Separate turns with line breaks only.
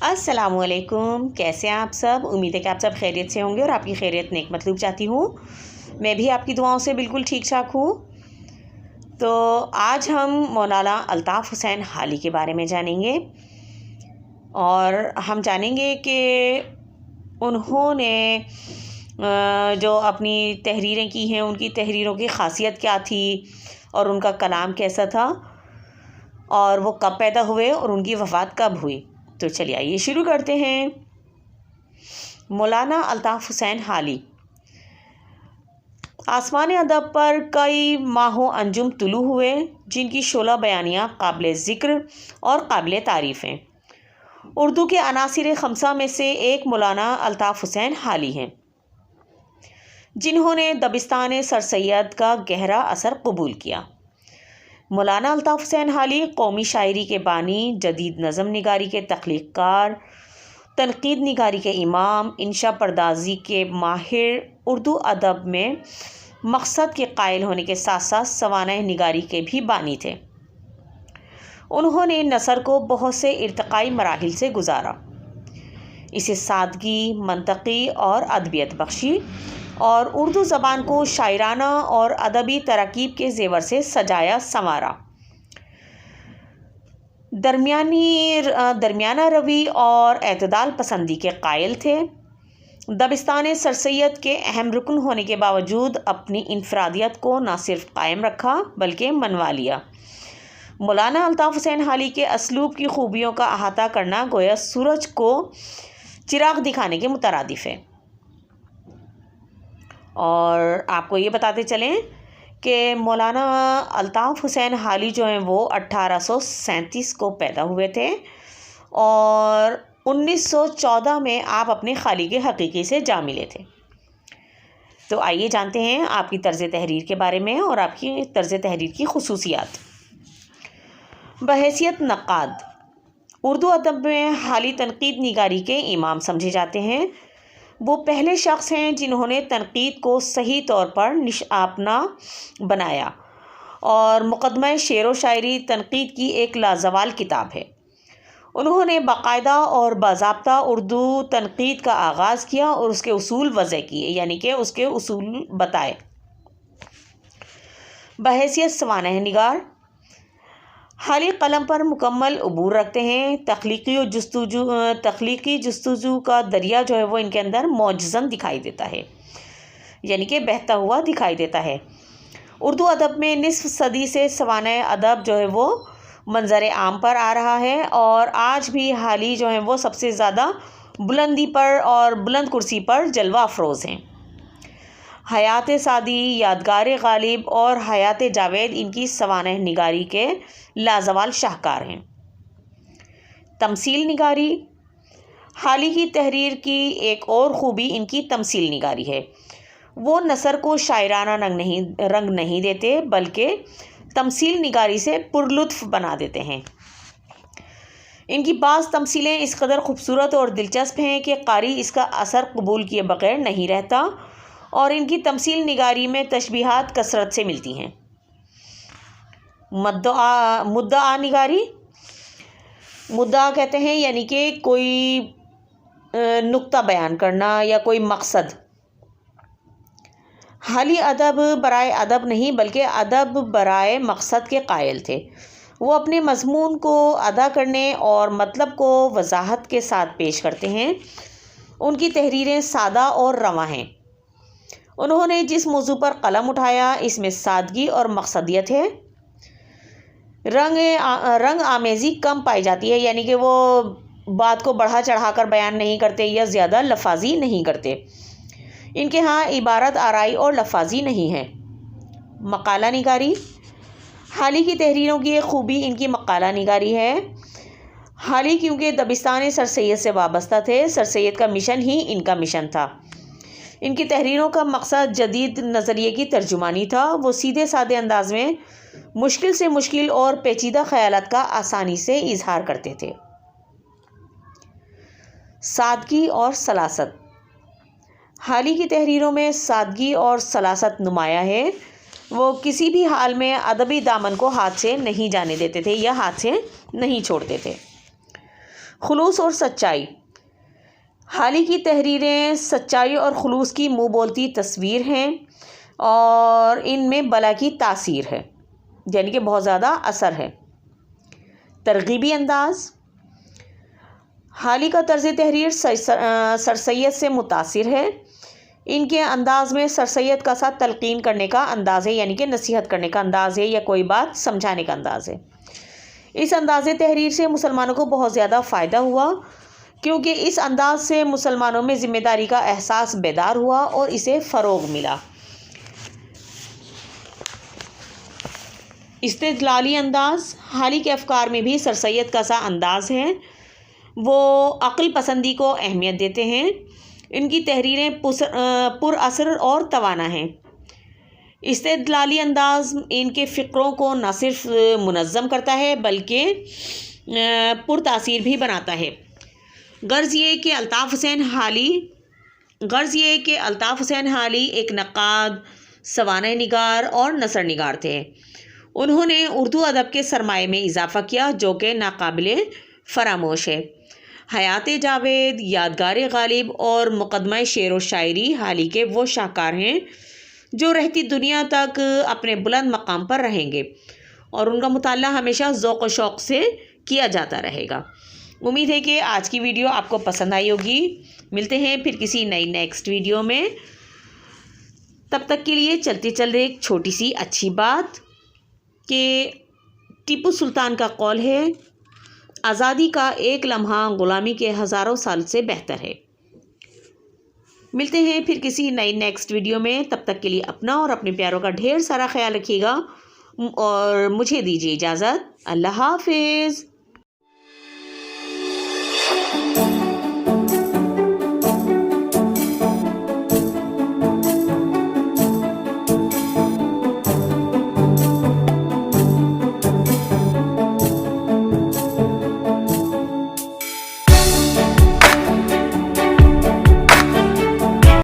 अस्सलाम वालेकुम। कैसे हैं आप सब? उम्मीद है कि आप सब खैरियत से होंगे और आपकी खैरियत नेक मतलूब चाहती हूँ। मैं भी आपकी दुआओं से बिल्कुल ठीक ठाक हूँ। तो आज हम मौलाना अल्ताफ़ हुसैन हाली के बारे में जानेंगे और हम जानेंगे कि उन्होंने जो अपनी तहरीरें की हैं उनकी तहरीरों की ख़ासियत क्या थी और उनका कलाम कैसा था और वो कब पैदा हुए और उनकी वफ़ात कब हुई। तो चलिए आइए शुरू करते हैं। मौलाना अल्ताफ़ हुसैन हाली आसमान अदब पर कई माहों अंजुम तुलू हुए, जिनकी शोला बयानियाँ काबिल ज़िक्र और काबिल तारीफ़ हैं। उर्दू के अनासिर खमसा में से एक मौलाना अल्ताफ़ हुसैन हाली हैं, जिन्होंने दबिस्तान सर सैयद का गहरा असर कबूल किया। मौलाना अल्ताफ़ हुसैन हाली कौमी शायरी के बानी, जदीद नज़म निगारी के तख्लीक़कार, तनक़ीद निगारी के इमाम, इंशा परदाजी के माहिर, उर्दू अदब में मकसद के कायल होने के साथ साथ सवानह निगारी के भी बानी थे। उन्होंने नसर को बहुत से इर्तिक़ाई मराहिल से गुजारा, इसे सादगी, मंतक़ी और अदबियत बख्शी और उर्दू ज़बान को शायराना और अदबी तरकीब के ज़ेवर से सजाया संवारा। दरमियाना रवि और एतदाल पसंदी के कायल थे। दबिस्तान सर सैयद के अहम रुकन होने के बावजूद अपनी इनफरादियत को न सिर्फ कायम रखा बल्कि मनवा लिया। मौलाना अल्ताफ़ हुसैन हाली के असलूब की खूबियों का अहाता करना गोया सूरज को चिराग दिखाने के मुतरादिफ है। और आपको ये बताते चलें कि मौलाना अल्ताफ़ हुसैन हाली जो हैं वो 1837 को पैदा हुए थे और 1914 में आप अपने खालिक़ हकीकी से जा मिले थे। तो आइए जानते हैं आपकी तर्ज़ तहरीर के बारे में और आपकी तर्ज़ तहरीर की खुसूसियात। बहैसियत नक़ाद, उर्दू अदब में हाली तनक़ीद निगारी के इमाम समझे जाते हैं। वो पहले शख्स हैं जिन्होंने तनक़ीद को सही तौर पर अपना बनाया और मुक़दमा शेर व शायरी तनक़ीद की एक लाजवाल किताब है। उन्होंने बाकायदा और बाज़ाब्ता उर्दू तनक़ीद का आगाज़ किया और उसके उसूल वज़ह किए, यानी कि उसके उसूल बताए। बहैसियत सवानह निगार, हाली कलम पर मुकम्मल अबूर रखते हैं। तख्लीक़ी जस्तुजू का दरिया जो है वो इनके अंदर मौजज़न दिखाई देता है, यानी कि बहता हुआ दिखाई देता है। उर्दू अदब में निस्फ़ सदी से सवानह अदब जो है वो मंज़र आम पर आ रहा है और आज भी हाली जो है वो सबसे ज़्यादा बुलंदी पर और बुलंद कुर्सी पर जलवा अफरोज़ हैं। हयात सादी, यादगार गालिब और हयात जावेद इनकी सवानह निगारी के लाजवाल शाहकार हैं। तमसील निगारी, हाली की तहरीर की एक और ख़ूबी इनकी तमसील निगारी है। वो नसर को शायराना रंग नहीं देते बल्कि तमसील निगारी से पुरलुत्फ़ बना देते हैं। इनकी बाज़ तमसीलें इस कदर ख़ूबसूरत और दिलचस्प हैं कि कारी इसका असर कबूल किए बग़ैर नहीं रहता और इनकी तमसील निगारी में तशबीहात कसरत से मिलती हैं। मुद्दा निगारी, मुद्दा कहते हैं यानी कि कोई नुक्ता बयान करना या कोई मकसद। हाली अदब बराए अदब नहीं बल्कि अदब बराए मकसद के कायल थे। वो अपने मज़मून को अदा करने और मतलब को वजाहत के साथ पेश करते हैं। उनकी तहरीरें सादा और रवां हैं। उन्होंने जिस मौजू पर कलम उठाया इसमें सादगी और मकसदियत है। रंग आमेज़ी कम पाई जाती है, यानी कि वो बात को बढ़ा चढ़ा कर बयान नहीं करते या ज़्यादा लफाजी नहीं करते। इनके यहाँ इबारत आराई और लफाजी नहीं है। मकाला निगारी, हाली की तहरीरों की एक खूबी इनकी मकाला निगारी है। हाली क्योंकि दबिस्तान सर सैयद से वाबस्ता थे, सर सैयद का मिशन ही इनका मिशन था। इनकी तहरीरों का मकसद जदीद नज़रिए की तर्जुमानी था। वो सीधे सादे अंदाज में मुश्किल से मुश्किल और पेचीदा ख़यालात का आसानी से इजहार करते थे। सादगी और सलासत, हाली की तहरीरों में सादगी और सलासत नुमाया है। वो किसी भी हाल में अदबी दामन को हाथ से नहीं जाने देते थे या हाथ से नहीं छोड़ते थे। خلوص اور سچائی. حالی کی تحریریں سچائی اور خلوص کی منہ بولتی تصویر ہیں اور ان میں بلا کی تاثیر ہے، یعنی کہ بہت زیادہ اثر ہے. ترغیبی انداز. حالی کا طرز تحریر سر سید سے متاثر ہے. ان کے انداز میں سر سید کا ساتھ تلقین کرنے کا انداز ہے، یعنی کہ نصیحت کرنے کا انداز ہے یا کوئی بات سمجھانے کا انداز ہے. اس انداز تحریر سے مسلمانوں کو بہت زیادہ فائدہ ہوا، کیونکہ اس انداز سے مسلمانوں میں ذمہ داری کا احساس بیدار ہوا اور اسے فروغ ملا. استدلالی انداز. حالی کے افکار میں بھی سر سید کا سا انداز ہے. وہ عقل پسندی کو اہمیت دیتے ہیں. ان کی تحریریں پر اثر اور توانا ہیں. استدلالی انداز ان کے فکروں کو نہ صرف منظم کرتا ہے بلکہ پر تاثیر بھی بناتا ہے. غرض یہ کہ الطاف حسین حالی ایک نقاد، سوانح نگار اور نثر نگار تھے. انہوں نے اردو ادب کے سرمایہ میں اضافہ کیا جو کہ ناقابل فراموش ہے. حیات جاوید، یادگار غالب اور مقدمہ شعر و شاعری حالی کے وہ شاہکار ہیں جو رہتی دنیا تک اپنے بلند مقام پر رہیں گے اور ان کا مطالعہ ہمیشہ ذوق و شوق سے کیا جاتا رہے گا. امید ہے کہ آج کی ویڈیو آپ کو پسند آئی ہوگی. ملتے ہیں پھر کسی نیکسٹ ویڈیو میں. تب تک کے لیے چلتے ایک چھوٹی سی اچھی بات کہ ٹیپو سلطان کا قول ہے، آزادی کا ایک لمحہ غلامی کے ہزاروں سال سے بہتر ہے. ملتے ہیں پھر کسی نیکسٹ ویڈیو میں. تب تک کے لیے اپنا اور اپنے پیاروں کا ڈھیر سارا خیال رکھیے گا اور مجھے دیجیے اجازت. اللہ حافظ.